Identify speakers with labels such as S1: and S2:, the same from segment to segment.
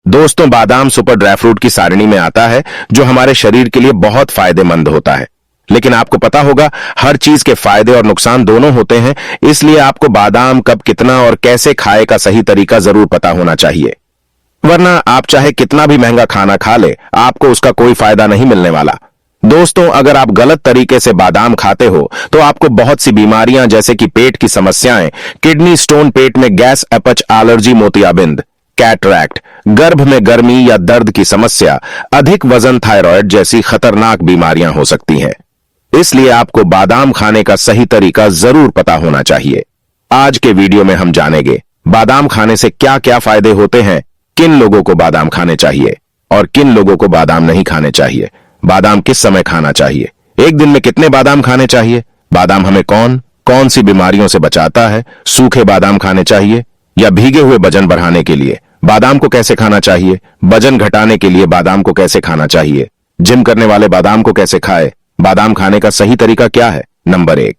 S1: दोस्तों, बादाम super dry fruit की सारणी में आता है जो हमारे शरीर के लिए बहुत फायदेमंद होता है। लेकिन आपको पता होगा, हर चीज के फायदे और नुकसान दोनों होते हैं, इसलिए आपको बादाम कब, कितना और कैसे खाए का सही तरीका जरूर पता होना चाहिए। वरना आप चाहे कितना भी महंगा खाना खा ले, आपको उसका कोई फायदा नहीं मिलने वाला। दोस्तों, अगर आप गलत तरीके से बादाम खाते हो तो आपको बहुत सी बीमारियां जैसे कि पेट की समस्याएं, किडनी स्टोन, पेट में गैस, अपच, एलर्जी, मोतियाबिंद, कैटरैक्ट, गर्भ में गर्मी या दर्द की समस्या, अधिक वजन, थायराइड जैसी खतरनाक बीमारियां हो सकती हैं। इसलिए आपको बादाम खाने का सही तरीका जरूर पता होना चाहिए। आज के वीडियो में हम जानेंगे बादाम खाने से क्या क्या फायदे होते हैं, किन लोगों को बादाम खाने चाहिए और किन लोगों को बादाम नहीं खाने चाहिए, बादाम किस समय खाना चाहिए, एक दिन में कितने बादाम खाने चाहिए, बादाम हमें कौन कौन सी बीमारियों से बचाता है, सूखे बादाम खाने चाहिए या भीगे हुए वजन बढ़ाने के लिए बादाम को कैसे खाना चाहिए, वजन घटाने के लिए बादाम को कैसे खाना चाहिए, जिम करने वाले बादाम को कैसे खाए, बादाम खाने का सही तरीका क्या है। नंबर 1,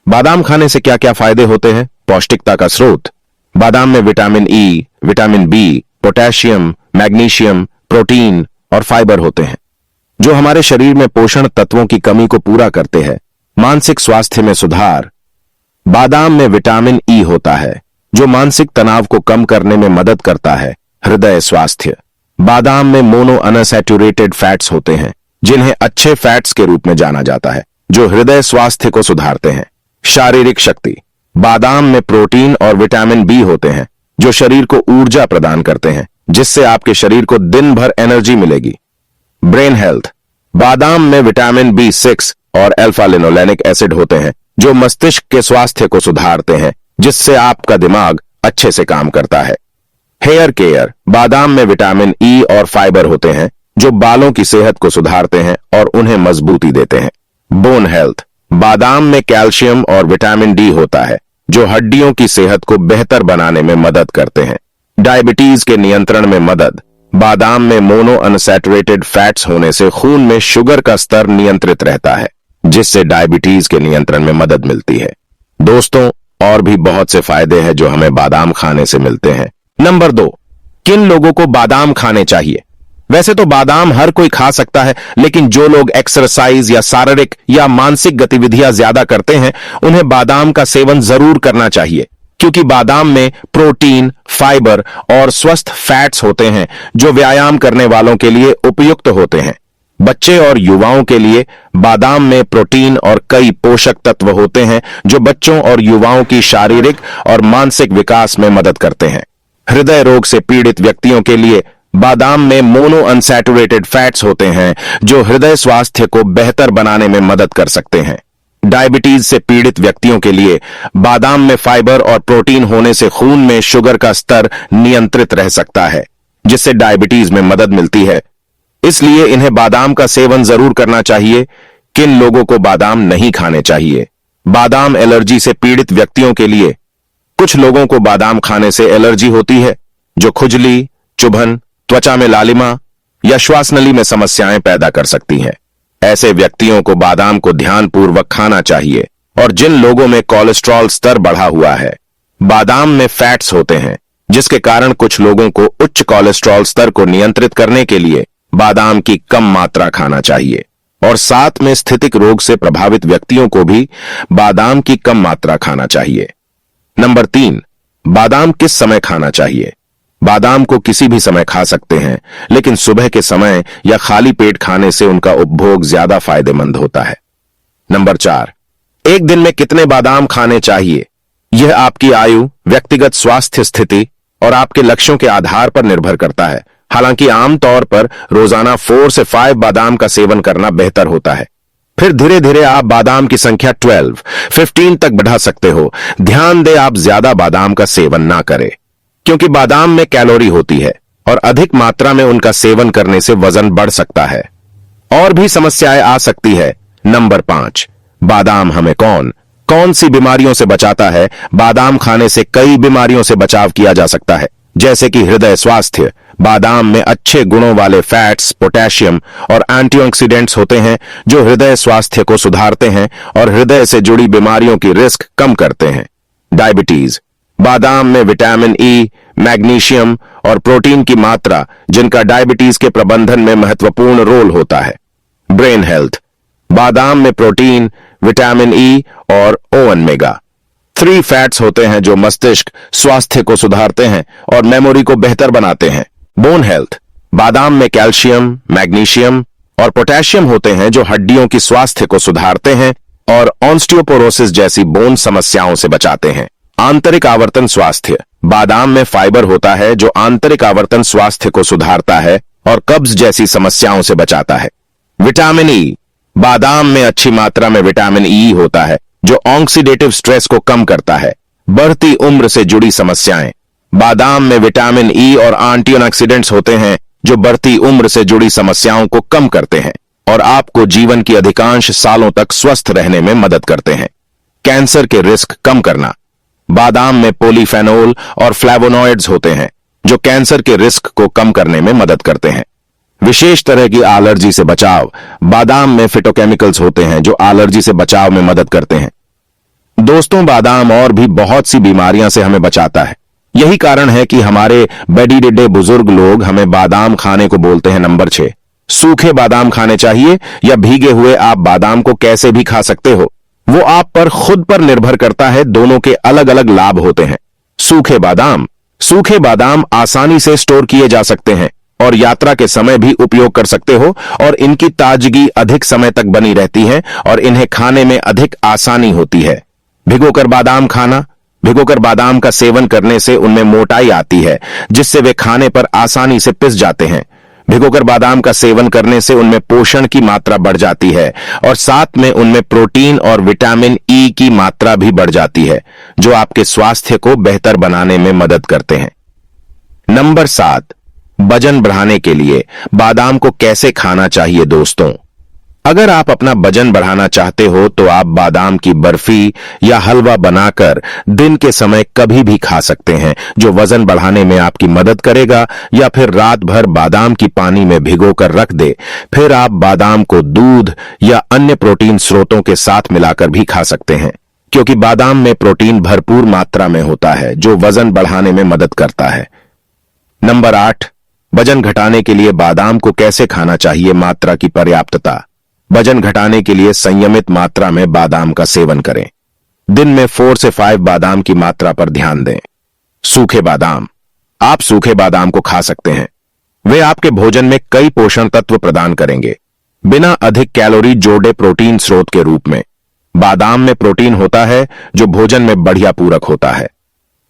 S1: बादाम खाने से क्या क्या फायदे होते हैं। पौष्टिकता का स्रोत। बादाम में vitamin E, vitamin B, potassium, magnesium, protein और फाइबर होते हैं जो हमारे शरीर में पोषण तत्वों की कमी को पूरा करते हैं। मानसिक स्वास्थ्य में सुधार। बादाम में विटामिन ई होता है जो मानसिक तनाव को कम करने में मदद करता है। हृदय स्वास्थ्य। बादाम में मोनो अनसैचुरेटेड फैट्स होते हैं जिन्हें अच्छे फैट्स के रूप में जाना जाता है, जो हृदय स्वास्थ्य को सुधारते हैं। शारीरिक शक्ति। बादाम में प्रोटीन और विटामिन बी होते हैं जो शरीर को ऊर्जा प्रदान करते हैं, जिससे आपके शरीर को दिन भर एनर्जी मिलेगी। Brain health. बादाम में विटामिन B6 और अल्फा लिनोलेनिक एसिड होते हैं जो मस्तिष्क के स्वास्थ्य को सुधारते हैं, जिससे आपका दिमाग अच्छे से काम करता है। Hair care. बादाम में विटामिन ई और फाइबर होते हैं जो बालों की सेहत को सुधारते हैं और उन्हें मजबूती देते हैं। Bone health. बादाम में कैल्शियम और विटामिन डी होता है जो हड्डियों की सेहत को बेहतर बनाने में मदद करते हैं। डायबिटीज के नियंत्रण में मदद। बादाम में मोनो अनसैचुरेटेड फैट्स होने से खून में शुगर का स्तर नियंत्रित रहता है, जिससे डायबिटीज के नियंत्रण में मदद मिलती है। दोस्तों, और भी बहुत से फायदे हैं जो हमें बादाम खाने से मिलते हैं। नंबर 2, किन लोगों को बादाम खाने चाहिए। वैसे तो बादाम हर कोई खा सकता है, लेकिन जो लोग एक्सरसाइज या शारीरिक या मानसिक गतिविधियां ज्यादा करते हैं उन्हें बादाम का सेवन जरूर करना चाहिए, क्योंकि बादाम में प्रोटीन, फाइबर और स्वस्थ फैट्स होते हैं जो व्यायाम करने वालों के लिए उपयुक्त होते हैं। बच्चे और युवाओं के लिए बादाम में प्रोटीन और कई पोषक तत्व होते हैं जो बच्चों और युवाओं की शारीरिक और मानसिक विकास में मदद करते हैं। हृदय रोग से पीड़ित व्यक्तियों के लिए बादाम में मोनो अनसैचुरेटेड फैट्स होते हैं जो हृदय स्वास्थ्य को बेहतर बनाने में मदद कर सकते हैं। डायबिटीज से पीड़ित व्यक्तियों के लिए बादाम में फाइबर और प्रोटीन होने से खून में शुगर का स्तर नियंत्रित रह सकता है, जिससे डायबिटीज में मदद मिलती है। इसलिए इन्हें बादाम का सेवन जरूर करना चाहिए। किन लोगों को बादाम नहीं खाने चाहिए। बादाम एलर्जी से पीड़ित व्यक्तियों के लिए। कुछ लोगों को बादाम खाने से एलर्जी होती है जो खुजली, चुभन, त्वचा में लालिमा या श्वास नली में समस्याएं पैदा कर सकती हैं। ऐसे व्यक्तियों को बादाम को ध्यानपूर्वक खाना चाहिए। और जिन लोगों में कोलेस्ट्रॉल स्तर बढ़ा हुआ है, बादाम में फैट्स होते हैं जिसके कारण कुछ लोगों को उच्च कोलेस्ट्रॉल स्तर को नियंत्रित करने के लिए बादाम की कम मात्रा खाना चाहिए। और साथ में स्थितिक रोग से प्रभावित व्यक्तियों को भी बादाम की कम मात्रा खाना चाहिए। नंबर 3, बादाम किस समय खाना चाहिए। बादाम को किसी भी समय खा सकते हैं, लेकिन सुबह के समय या खाली पेट खाने से उनका उपभोग ज्यादा फायदेमंद होता है। नंबर 4, एक दिन में कितने बादाम खाने चाहिए। यह आपकी आयु, व्यक्तिगत स्वास्थ्य स्थिति और आपके लक्ष्यों के आधार पर निर्भर करता है। हालांकि आमतौर पर रोजाना 4 से 5 बादाम का सेवन करना बेहतर होता है। फिर धीरे धीरे आप बादाम की संख्या 12, 15 तक बढ़ा सकते हो। ध्यान दें, आप ज्यादा बादाम का सेवन ना करें, क्योंकि बादाम में कैलोरी होती है और अधिक मात्रा में उनका सेवन करने से वजन बढ़ सकता है। और भी समस्याएं आ सकती है। नंबर 5, बादाम हमें कौन कौन सी बीमारियों से बचाता है। बादाम खाने से कई बीमारियों से बचाव किया जा सकता है, जैसे कि हृदय स्वास्थ्य। बादाम में अच्छे गुणों वाले फैट्स, पोटेशियम और एंटीऑक्सीडेंट्स होते हैं जो हृदय स्वास्थ्य को सुधारते हैं और हृदय से जुड़ी बीमारियों की रिस्क कम करते हैं। डायबिटीज। बादाम में विटामिन ई, मैग्नीशियम और प्रोटीन की मात्रा जिनका डायबिटीज के प्रबंधन में महत्वपूर्ण रोल होता है। ब्रेन हेल्थ, बादाम में प्रोटीन, विटामिन ई और ओमेगा 3 फैट्स होते हैं जो मस्तिष्क स्वास्थ्य को सुधारते हैं और मेमोरी को बेहतर बनाते हैं। बोन हेल्थ, बादाम में कैल्शियम, मैग्नीशियम और पोटेशियम होते हैं जो हड्डियों की स्वास्थ्य को सुधारते हैं और ऑस्टियोपोरोसिस जैसी बोन समस्याओं से बचाते हैं। आंतरिक आवर्तन स्वास्थ्य, बादाम में फाइबर होता है जो आंतरिक आवर्तन स्वास्थ्य को सुधारता है और कब्ज जैसी समस्याओं से बचाता है। विटामिन ई, बादाम में अच्छी मात्रा में विटामिन ई होता है जो ऑक्सीडेटिव स्ट्रेस को कम करता है। बढ़ती उम्र से जुड़ी समस्याएं, बादाम में विटामिन ई और एंटीऑक्सीडेंट्स होते हैं जो बढ़ती उम्र से जुड़ी समस्याओं को कम करते हैं और आपको जीवन की अधिकांश सालों तक स्वस्थ रहने में मदद करते हैं। कैंसर के रिस्क कम करना, बादाम में पॉलीफेनोल और फ्लेवोनॉइड्स होते हैं जो कैंसर के रिस्क को कम करने में मदद करते हैं। विशेष तरह की एलर्जी से बचाव, बादाम में फिटोकेमिकल्स होते हैं जो एलर्जी से बचाव में मदद करते हैं। दोस्तों, बादाम और भी बहुत सी बीमारियां से हमें बचाता है। यही कारण है कि हमारे बेडी डिड्डे बुजुर्ग लोग हमें बादाम खाने को बोलते हैं। नंबर 6, सूखे बादाम खाने चाहिए या भीगे हुए? आप बादाम को कैसे भी खा सकते हो, वो आप पर खुद पर निर्भर करता है। दोनों के अलग अलग लाभ होते हैं। सूखे बादाम आसानी से स्टोर किए जा सकते हैं और यात्रा के समय भी उपयोग कर सकते हो और इनकी ताजगी अधिक समय तक बनी रहती है और इन्हें खाने में अधिक आसानी होती है। भिगोकर बादाम खाना, भिगोकर बादाम का सेवन करने से उनमें मोटाई आती है जिससे वे खाने पर आसानी से पिस जाते हैं। भिगोकर बादाम का सेवन करने से उनमें पोषण की मात्रा बढ़ जाती है और साथ में उनमें प्रोटीन और विटामिन ई की मात्रा भी बढ़ जाती है जो आपके स्वास्थ्य को बेहतर बनाने में मदद करते हैं। नंबर 7, वजन बढ़ाने के लिए बादाम को कैसे खाना चाहिए? दोस्तों, अगर आप अपना वजन बढ़ाना चाहते हो तो आप बादाम की बर्फी या हलवा बनाकर दिन के समय कभी भी खा सकते हैं जो वजन बढ़ाने में आपकी मदद करेगा, या फिर रात भर बादाम की पानी में भिगोकर रख दे। फिर आप बादाम को दूध या अन्य प्रोटीन स्रोतों के साथ मिलाकर भी खा सकते हैं क्योंकि बादाम में प्रोटीन भरपूर मात्रा में होता है जो वजन बढ़ाने में मदद करता है। नंबर 8, वजन घटाने के लिए बादाम को कैसे खाना चाहिए? मात्रा की पर्याप्तता, वजन घटाने के लिए संयमित मात्रा में बादाम का सेवन करें। दिन में 4 से 5 बादाम की मात्रा पर ध्यान दें। सूखे बादाम, आप सूखे बादाम को खा सकते हैं। वे आपके भोजन में कई पोषण तत्व प्रदान करेंगे बिना अधिक कैलोरी जोड़े प्रोटीन स्रोत के रूप में। बादाम में प्रोटीन होता है जो भोजन में बढ़िया पूरक होता है।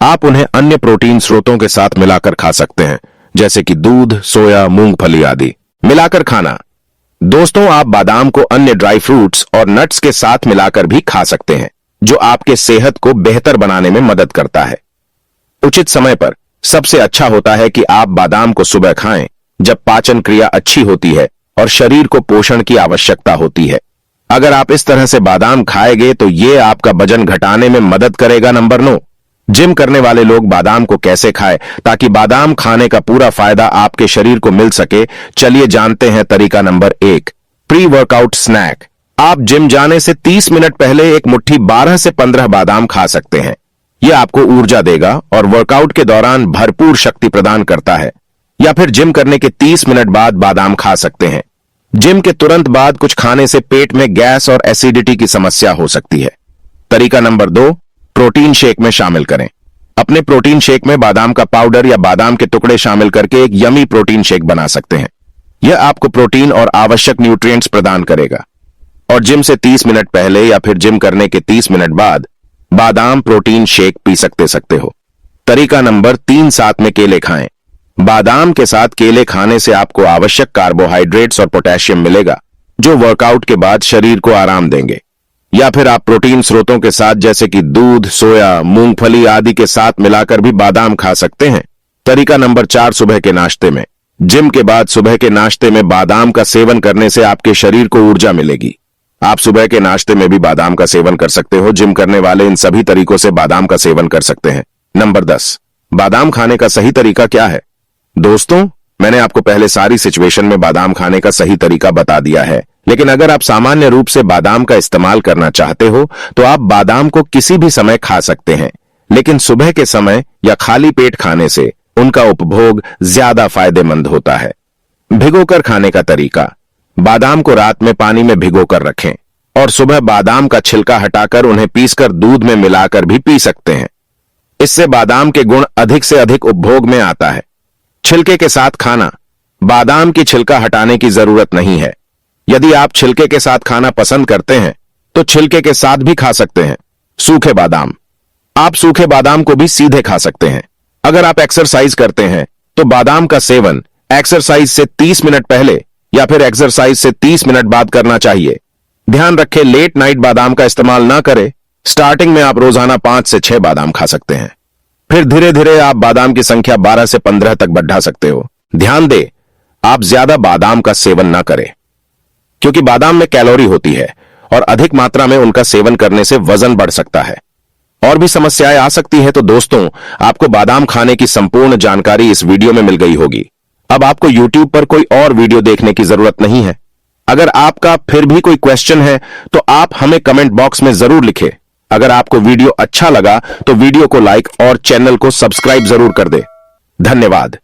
S1: आप उन्हें अन्य प्रोटीन स्रोतों के साथ मिलाकर खा सकते हैं जैसे कि दूध, सोया, मूंगफली आदि। मिलाकर खाना, दोस्तों, आप बादाम को अन्य ड्राई फ्रूट्स और नट्स के साथ मिलाकर भी खा सकते हैं जो आपके सेहत को बेहतर बनाने में मदद करता है। उचित समय पर सबसे अच्छा होता है कि आप बादाम को सुबह खाएं जब पाचन क्रिया अच्छी होती है और शरीर को पोषण की आवश्यकता होती है। अगर आप इस तरह से बादाम खाएंगे तो ये आपका वजन घटाने में मदद करेगा। नंबर 9, जिम करने वाले लोग बादाम को कैसे खाएं ताकि बादाम खाने का पूरा फायदा आपके शरीर को मिल सके? चलिए जानते हैं तरीका। Number 1, pre workout snack. आप जिम जाने से 30 मिनट पहले एक मुट्ठी 12 से 15 बादाम खा सकते हैं। यह आपको ऊर्जा देगा और वर्कआउट के दौरान भरपूर शक्ति प्रदान करता है। या फिर जिम करने के 30 मिनट बाद बादाम खा सकते हैं। जिम के तुरंत बाद कुछ खाने से पेट में गैस और एसिडिटी की समस्या हो सकती है। तरीका नंबर 2, प्रोटीन शेक में शामिल करें। अपने प्रोटीन शेक में बादाम का पाउडर या बादाम के टुकड़े शामिल करके एक यमी प्रोटीन शेक बना सकते हैं। यह आपको प्रोटीन और आवश्यक न्यूट्रिएंट्स प्रदान करेगा। और जिम से 30 मिनट पहले या फिर जिम करने के 30 मिनट बाद बादाम प्रोटीन शेक पी सकते हो। तरीका नंबर 3, साथ में केले खाएं। बादाम के साथ केले खाने से आपको आवश्यक कार्बोहाइड्रेट्स और पोटेशियम मिलेगा जो वर्कआउट के बाद शरीर को आराम देंगे। या फिर आप प्रोटीन स्रोतों के साथ जैसे कि दूध, सोया, मूंगफली आदि के साथ मिलाकर भी बादाम खा सकते हैं। तरीका नंबर 4, सुबह के नाश्ते में। जिम के बाद सुबह के नाश्ते में बादाम का सेवन करने से आपके शरीर को ऊर्जा मिलेगी। आप सुबह के नाश्ते में भी बादाम का सेवन कर सकते हो। जिम करने वाले इन सभी तरीकों से बादाम का सेवन कर सकते हैं। नंबर 10, बादाम खाने का सही तरीका क्या है? दोस्तों, मैंने आपको पहले सारी सिचुएशन में बादाम खाने का सही तरीका बता दिया है, लेकिन अगर आप सामान्य रूप से बादाम का इस्तेमाल करना चाहते हो तो आप बादाम को किसी भी समय खा सकते हैं। लेकिन सुबह के समय या खाली पेट खाने से उनका उपभोग ज्यादा फायदेमंद होता है। भिगोकर खाने का तरीका। बादाम को रात में पानी में भिगोकर रखें और सुबह बादाम का छिलका हटाकर उन्हें पीसकर दूध में मिलाकर भी पी सकते हैं। इससे बादाम के गुण अधिक से अधिक उपभोग में आता है। छिलके के साथ खाना। बादाम की छिलका हटाने की जरूरत नहीं है। यदि आप छिलके के साथ खाना पसंद करते हैं तो छिलके के साथ भी खा सकते हैं। सूखे बादाम। आप सूखे बादाम को भी सीधे खा सकते हैं। अगर आप एक्सरसाइज करते हैं तो बादाम का सेवन एक्सरसाइज से 30 मिनट पहले या फिर एक्सरसाइज से 30 मिनट बाद करना चाहिए। ध्यान रखें, लेट नाइट बादाम का इस्तेमाल ना करें। स्टार्टिंग में आप रोजाना 5 से 6 बादाम खा सकते हैं, फिर धीरे धीरे आप बादाम की संख्या 12 से 15 तक बढ़ा सकते हो। ध्यान दें, आप ज्यादा बादाम का सेवन ना करें क्योंकि बादाम में कैलोरी होती है और अधिक मात्रा में उनका सेवन करने से वजन बढ़ सकता है। और भी समस्याएं आ सकती है। तो दोस्तों, आपको बादाम खाने की संपूर्ण जानकारी इस वीडियो में मिल गई होगी। अब आपको YouTube पर कोई और वीडियो देखने की जरूरत नहीं है। अगर आपका फिर भी कोई क्वेश्चन है तो आप हमें कमेंट बॉक्स में जरूर लिखें। अगर आपको वीडियो अच्छा लगा तो वीडियो को लाइक और चैनल को सब्सक्राइब जरूर कर दें। धन्यवाद।